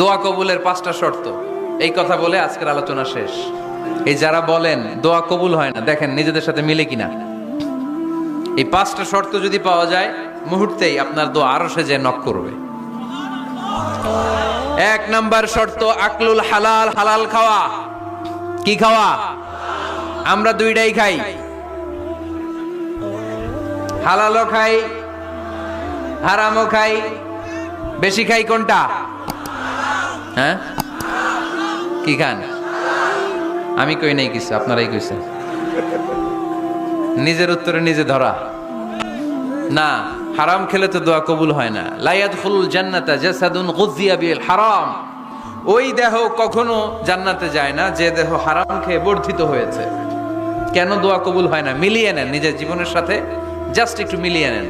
দোয়া কবুলের 5টা শর্ত, এই কথা বলে আজকের আলোচনা শেষ। এই যারা বলেন দোয়া কবুল হয় না, দেখেন নিজেদের সাথে মিলে কিনা। এই 5টা শর্ত যদি পাওয়া যায়, মুহূর্তেই আপনার দোয়া আরশে যে নক করবে। 1 নাম্বার শর্ত আকলুল হালাল, হালাল খাওয়া। কি খাওয়া? আমরা দুইটাই খাই, হালালও খাই হারামও খাই। বেশি খাই কোনটা? হ্যাঁ, কি খান? আমি কই নাই কিছু, আপনারাই কইছেন। নিজের উত্তরে নিজে ধরা না। হারাম খেলে তো দোয়া কবুল হয় না। লা ইয়াদখুলুল জান্নাতা জাসাদুন গুযিয়া বিল হারাম। ওই দেহ কখনো জান্নাতে যায় না যে দেহ হারাম খেয়ে বর্ধিত হয়েছে। কেন দোয়া কবুল হয় না? মিলিয়ে নেন নিজের জীবনের সাথে, জাস্ট একটু মিলিয়ে নেন।